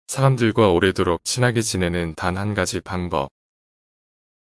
사람들과 오래도록 친하게 지내는 단 한 가지 방법.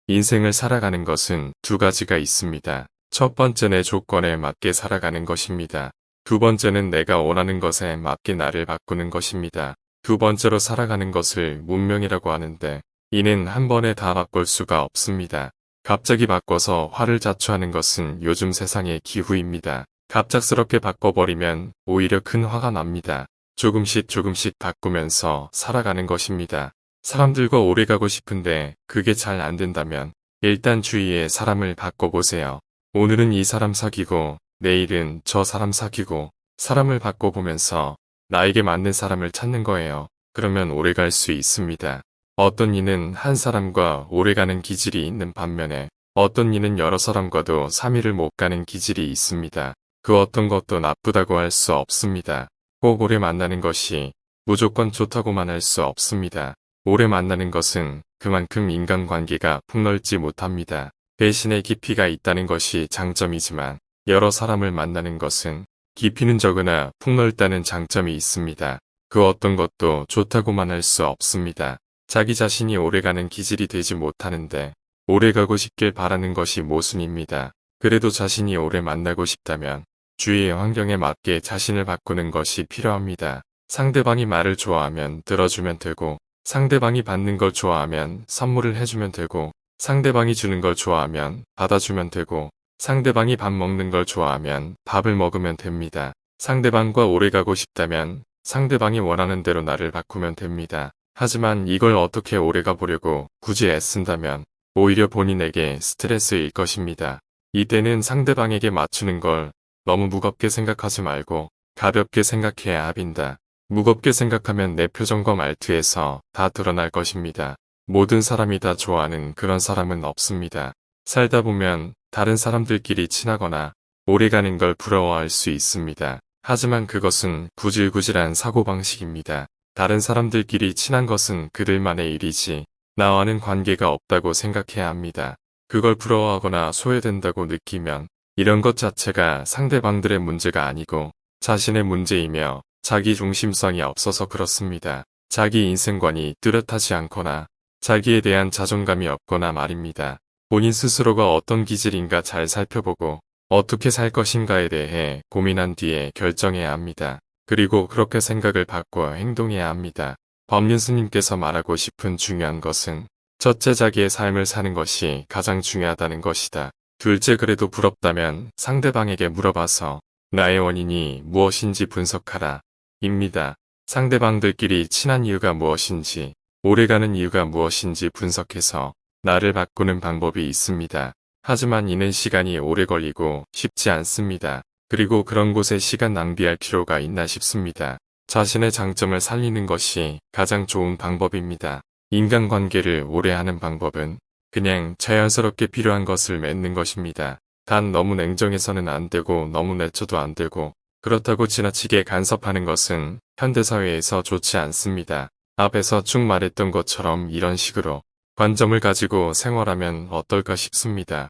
인생을 살아가는 것은 두 가지가 있습니다. 첫 번째는 조건에 맞게 살아가는 것입니다. 두 번째는 내가 원하는 것에 맞게 나를 바꾸는 것입니다. 두 번째로 살아가는 것을 문명이라고 하는데 이는 한 번에 다 바꿀 수가 없습니다. 갑자기 바꿔서 화를 자초하는 것은 요즘 세상의 기후입니다. 갑작스럽게 바꿔버리면 오히려 큰 화가 납니다. 조금씩 조금씩 바꾸면서 살아가는 것입니다. 사람들과 오래 가고 싶은데 그게 잘 안 된다면 일단 주위에 사람을 바꿔보세요. 오늘은 이 사람 사귀고 내일은 저 사람 사귀고 사람을 바꿔보면서 나에게 맞는 사람을 찾는 거예요. 그러면 오래 갈 수 있습니다. 어떤 이는 한 사람과 오래 가는 기질이 있는 반면에 어떤 이는 여러 사람과도 3일을 못 가는 기질이 있습니다. 그 어떤 것도 나쁘다고 할 수 없습니다. 꼭 오래 만나는 것이 무조건 좋다고만 할 수 없습니다. 오래 만나는 것은 그만큼 인간관계가 폭넓지 못합니다. 대신에 깊이가 있다는 것이 장점이지만 여러 사람을 만나는 것은 깊이는 적으나 폭넓다는 장점이 있습니다. 그 어떤 것도 좋다고만 할 수 없습니다. 자기 자신이 오래가는 기질이 되지 못하는데 오래가고 싶길 바라는 것이 모순입니다. 그래도 자신이 오래 만나고 싶다면 주위의 환경에 맞게 자신을 바꾸는 것이 필요합니다. 상대방이 말을 좋아하면 들어주면 되고 상대방이 받는 걸 좋아하면 선물을 해주면 되고 상대방이 주는 걸 좋아하면 받아주면 되고 상대방이 밥 먹는 걸 좋아하면 밥을 먹으면 됩니다. 상대방과 오래가고 싶다면 상대방이 원하는 대로 나를 바꾸면 됩니다. 하지만 이걸 어떻게 오래가 보려고 굳이 애쓴다면 오히려 본인에게 스트레스일 것입니다. 이때는 상대방에게 맞추는 걸 너무 무겁게 생각하지 말고 가볍게 생각해야 합니다. 무겁게 생각하면 내 표정과 말투에서 다 드러날 것입니다. 모든 사람이 다 좋아하는 그런 사람은 없습니다. 살다 보면 다른 사람들끼리 친하거나 오래가는 걸 부러워할 수 있습니다. 하지만 그것은 구질구질한 사고방식입니다. 다른 사람들끼리 친한 것은 그들만의 일이지 나와는 관계가 없다고 생각해야 합니다. 그걸 부러워하거나 소외된다고 느끼면 이런 것 자체가 상대방들의 문제가 아니고 자신의 문제이며 자기 중심성이 없어서 그렇습니다. 자기 인생관이 뚜렷하지 않거나 자기에 대한 자존감이 없거나 말입니다. 본인 스스로가 어떤 기질인가 잘 살펴보고 어떻게 살 것인가에 대해 고민한 뒤에 결정해야 합니다. 그리고 그렇게 생각을 바꿔 행동해야 합니다. 법륜스님께서 말하고 싶은 중요한 것은 첫째 자기의 삶을 사는 것이 가장 중요하다는 것이다. 둘째 그래도 부럽다면 상대방에게 물어봐서 나의 원인이 무엇인지 분석하라. 입니다. 상대방들끼리 친한 이유가 무엇인지 오래가는 이유가 무엇인지 분석해서 나를 바꾸는 방법이 있습니다. 하지만 이는 시간이 오래 걸리고 쉽지 않습니다. 그리고 그런 곳에 시간 낭비할 필요가 있나 싶습니다. 자신의 장점을 살리는 것이 가장 좋은 방법입니다. 인간관계를 오래 하는 방법은 그냥 자연스럽게 필요한 것을 맺는 것입니다. 단 너무 냉정해서는 안 되고 너무 내쳐도 안 되고 그렇다고 지나치게 간섭하는 것은 현대사회에서 좋지 않습니다. 앞에서 쭉 말했던 것처럼 이런 식으로 관점을 가지고 생활하면 어떨까 싶습니다.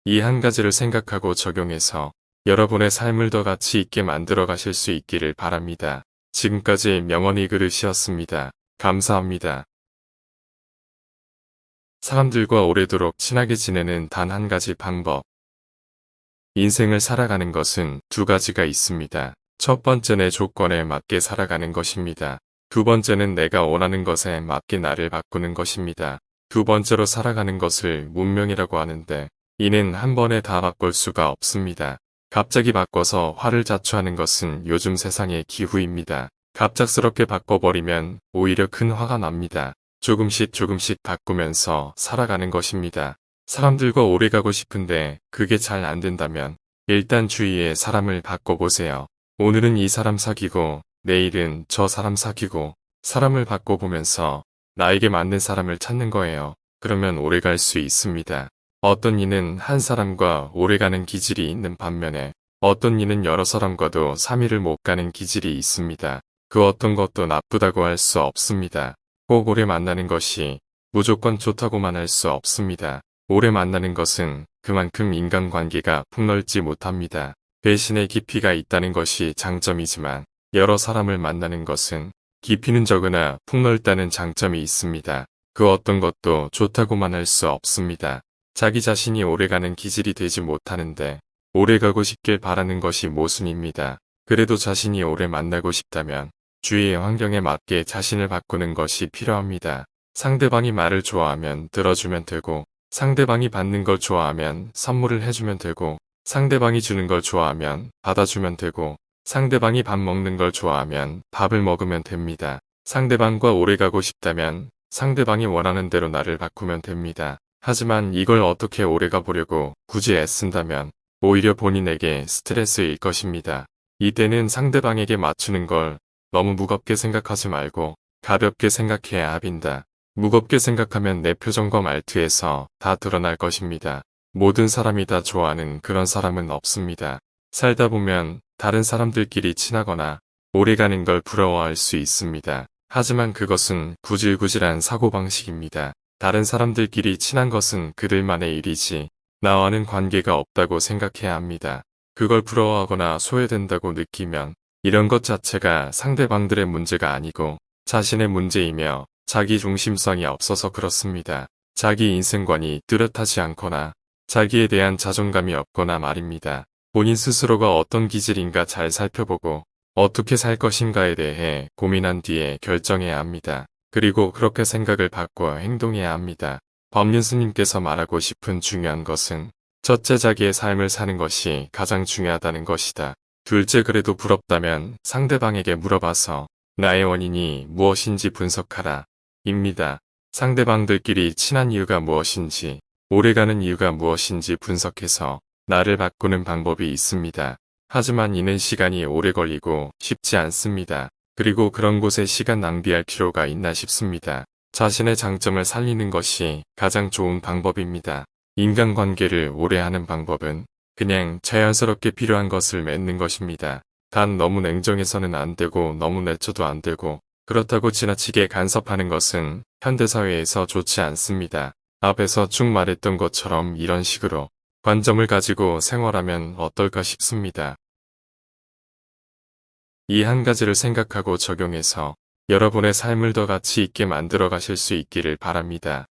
이 한 가지를 생각하고 적용해서 여러분의 삶을 더 가치 있게 만들어 가실 수 있기를 바랍니다. 지금까지 명언이 그릇이었습니다. 감사합니다. 사람들과 오래도록 친하게 지내는 단 한 가지 방법. 인생을 살아가는 것은 두 가지가 있습니다. 첫 번째는 조건에 맞게 살아가는 것입니다. 두 번째는 내가 원하는 것에 맞게 나를 바꾸는 것입니다. 두 번째로 살아가는 것을 문명이라고 하는데 이는 한 번에 다 바꿀 수가 없습니다. 갑자기 바꿔서 화를 자초하는 것은 요즘 세상의 기후입니다. 갑작스럽게 바꿔버리면 오히려 큰 화가 납니다. 조금씩 조금씩 바꾸면서 살아가는 것입니다. 사람들과 오래 가고 싶은데 그게 잘 안 된다면 일단 주위에 사람을 바꿔보세요. 오늘은 이 사람 사귀고 내일은 저 사람 사귀고 사람을 바꿔보면서 나에게 맞는 사람을 찾는 거예요. 그러면 오래 갈 수 있습니다. 어떤 이는 한 사람과 오래 가는 기질이 있는 반면에 어떤 이는 여러 사람과도 3일을 못 가는 기질이 있습니다. 그 어떤 것도 나쁘다고 할 수 없습니다. 꼭 오래 만나는 것이 무조건 좋다고만 할 수 없습니다. 오래 만나는 것은 그만큼 인간관계가 폭넓지 못합니다. 대신에 깊이가 있다는 것이 장점이지만 여러 사람을 만나는 것은 깊이는 적으나 폭넓다는 장점이 있습니다. 그 어떤 것도 좋다고만 할 수 없습니다. 자기 자신이 오래가는 기질이 되지 못하는데 오래가고 싶길 바라는 것이 모순입니다. 그래도 자신이 오래 만나고 싶다면 주위의 환경에 맞게 자신을 바꾸는 것이 필요합니다. 상대방이 말을 좋아하면 들어주면 되고, 상대방이 받는 걸 좋아하면 선물을 해주면 되고, 상대방이 주는 걸 좋아하면 받아주면 되고, 상대방이 밥 먹는 걸 좋아하면 밥을 먹으면 됩니다. 상대방과 오래가고 싶다면 상대방이 원하는 대로 나를 바꾸면 됩니다. 하지만 이걸 어떻게 오래가 보려고 굳이 애쓴다면 오히려 본인에게 스트레스일 것입니다. 이때는 상대방에게 맞추는 걸 너무 무겁게 생각하지 말고 가볍게 생각해야 합니다. 무겁게 생각하면 내 표정과 말투에서 다 드러날 것입니다. 모든 사람이 다 좋아하는 그런 사람은 없습니다. 살다 보면 다른 사람들끼리 친하거나 오래가는 걸 부러워할 수 있습니다. 하지만 그것은 구질구질한 사고방식입니다. 다른 사람들끼리 친한 것은 그들만의 일이지 나와는 관계가 없다고 생각해야 합니다. 그걸 부러워하거나 소외된다고 느끼면 이런 것 자체가 상대방들의 문제가 아니고 자신의 문제이며 자기 중심성이 없어서 그렇습니다. 자기 인생관이 뚜렷하지 않거나 자기에 대한 자존감이 없거나 말입니다. 본인 스스로가 어떤 기질인가 잘 살펴보고 어떻게 살 것인가에 대해 고민한 뒤에 결정해야 합니다. 그리고 그렇게 생각을 바꿔 행동해야 합니다. 법륜 스님께서 말하고 싶은 중요한 것은 첫째 자기의 삶을 사는 것이 가장 중요하다는 것이다. 둘째 그래도 부럽다면 상대방에게 물어봐서 나의 원인이 무엇인지 분석하라. 입니다. 상대방들끼리 친한 이유가 무엇인지 오래가는 이유가 무엇인지 분석해서 나를 바꾸는 방법이 있습니다. 하지만 이는 시간이 오래 걸리고 쉽지 않습니다. 그리고 그런 곳에 시간 낭비할 필요가 있나 싶습니다. 자신의 장점을 살리는 것이 가장 좋은 방법입니다. 인간관계를 오래 하는 방법은 그냥 자연스럽게 필요한 것을 맺는 것입니다. 단 너무 냉정해서는 안 되고 너무 내쳐도 안 되고 그렇다고 지나치게 간섭하는 것은 현대사회에서 좋지 않습니다. 앞에서 쭉 말했던 것처럼 이런 식으로 관점을 가지고 생활하면 어떨까 싶습니다. 이 한 가지를 생각하고 적용해서 여러분의 삶을 더 가치 있게 만들어 가실 수 있기를 바랍니다.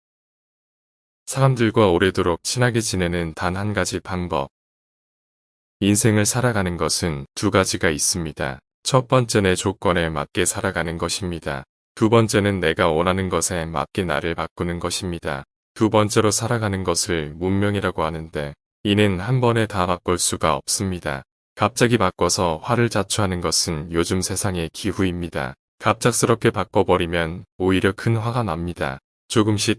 사람들과 오래도록 친하게 지내는 단 한 가지 방법. 인생을 살아가는 것은 두 가지가 있습니다. 첫 번째는 조건에 맞게 살아가는 것입니다. 두 번째는 내가 원하는 것에 맞게 나를 바꾸는 것입니다. 두 번째로 살아가는 것을 문명이라고 하는데 이는 한 번에 다 바꿀 수가 없습니다. 갑자기 바꿔서 화를 자초하는 것은 요즘 세상의 기후입니다. 갑작스럽게 바꿔버리면 오히려 큰 화가 납니다. 조금씩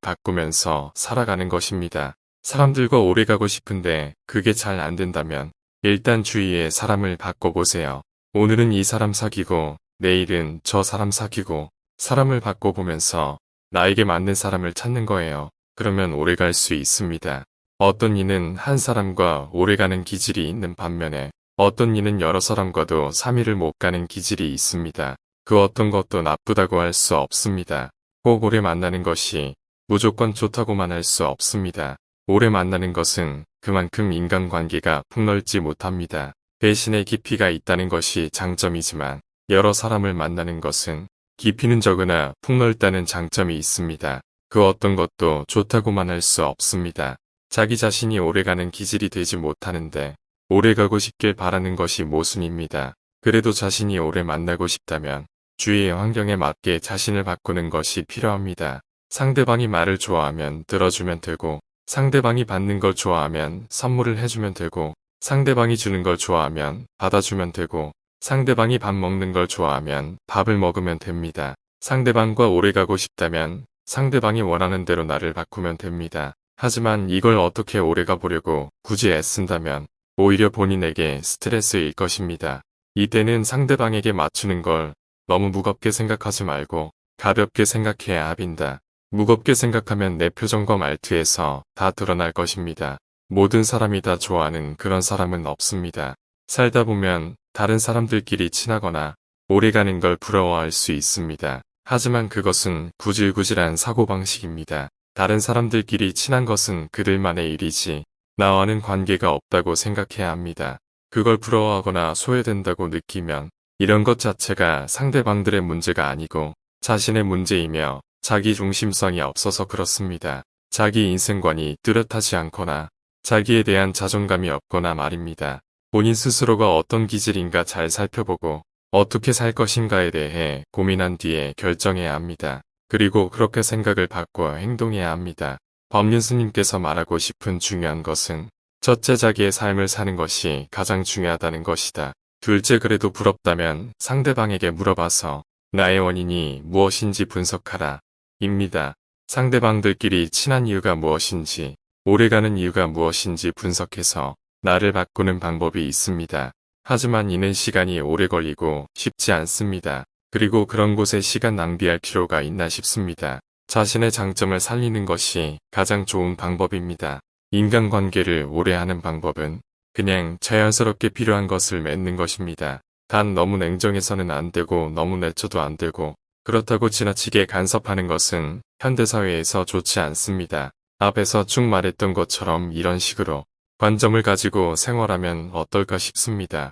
바꾸면서 살아가는 것입니다. 사람들과 오래가고 싶은데 그게 잘 안 된다면 일단 주위의 사람을 바꿔보세요. 오늘은 이 사람 사귀고 내일은 저 사람 사귀고 사람을 바꿔보면서 나에게 맞는 사람을 찾는 거예요. 그러면 오래갈 수 있습니다. 어떤 이는 한 사람과 오래가는 기질이 있는 반면에 어떤 이는 여러 사람과도 3일을 못 가는 기질이 있습니다. 그 어떤 것도 나쁘다고 할 수 없습니다. 꼭 오래 만나는 것이 무조건 좋다고만 할 수 없습니다. 오래 만나는 것은 그만큼 인간관계가 폭넓지 못합니다. 대신에 깊이가 있다는 것이 장점이지만 여러 사람을 만나는 것은 깊이는 적으나 폭넓다는 장점이 있습니다. 그 어떤 것도 좋다고만 할 수 없습니다. 자기 자신이 오래가는 기질이 되지 못하는데 오래가고 싶길 바라는 것이 모순입니다. 그래도 자신이 오래 만나고 싶다면 주위의 환경에 맞게 자신을 바꾸는 것이 필요합니다. 상대방이 말을 좋아하면 들어주면 되고 상대방이 받는 걸 좋아하면 선물을 해주면 되고 상대방이 주는 걸 좋아하면 받아주면 되고 상대방이 밥 먹는 걸 좋아하면 밥을 먹으면 됩니다. 상대방과 오래가고 싶다면 상대방이 원하는 대로 나를 바꾸면 됩니다. 하지만 이걸 어떻게 오래가 보려고 굳이 애쓴다면 오히려 본인에게 스트레스일 것입니다. 이때는 상대방에게 맞추는 걸 너무 무겁게 생각하지 말고 가볍게 생각해야 합니다. 무겁게 생각하면 내 표정과 말투에서 다 드러날 것입니다. 모든 사람이 다 좋아하는 그런 사람은 없습니다. 살다 보면 다른 사람들끼리 친하거나 오래가는 걸 부러워할 수 있습니다. 하지만 그것은 구질구질한 사고방식입니다. 다른 사람들끼리 친한 것은 그들만의 일이지 나와는 관계가 없다고 생각해야 합니다. 그걸 부러워하거나 소외된다고 느끼면 이런 것 자체가 상대방들의 문제가 아니고 자신의 문제이며 자기 중심성이 없어서 그렇습니다. 자기 인생관이 뚜렷하지 않거나 자기에 대한 자존감이 없거나 말입니다. 본인 스스로가 어떤 기질인가 잘 살펴보고 어떻게 살 것인가에 대해 고민한 뒤에 결정해야 합니다. 그리고 그렇게 생각을 바꿔 행동해야 합니다. 법륜스님께서 말하고 싶은 중요한 것은 첫째 자기의 삶을 사는 것이 가장 중요하다는 것이다. 둘째 그래도 부럽다면 상대방에게 물어봐서 나의 원인이 무엇인지 분석하라. 입니다. 상대방들끼리 친한 이유가 무엇인지, 오래가는 이유가 무엇인지 분석해서 나를 바꾸는 방법이 있습니다. 하지만 이는 시간이 오래 걸리고 쉽지 않습니다. 그리고 그런 곳에 시간 낭비할 필요가 있나 싶습니다. 자신의 장점을 살리는 것이 가장 좋은 방법입니다. 인간관계를 오래 하는 방법은 그냥 자연스럽게 필요한 것을 맺는 것입니다. 단 너무 냉정해서는 안 되고 너무 내쳐도 안 되고 그렇다고 지나치게 간섭하는 것은 현대사회에서 좋지 않습니다. 앞에서 쭉 말했던 것처럼 이런 식으로 관점을 가지고 생활하면 어떨까 싶습니다.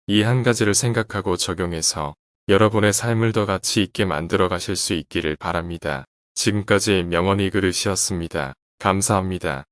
이 한 가지를 생각하고 적용해서 여러분의 삶을 더 가치 있게 만들어 가실 수 있기를 바랍니다. 지금까지 명언이 그릇이었습니다. 감사합니다.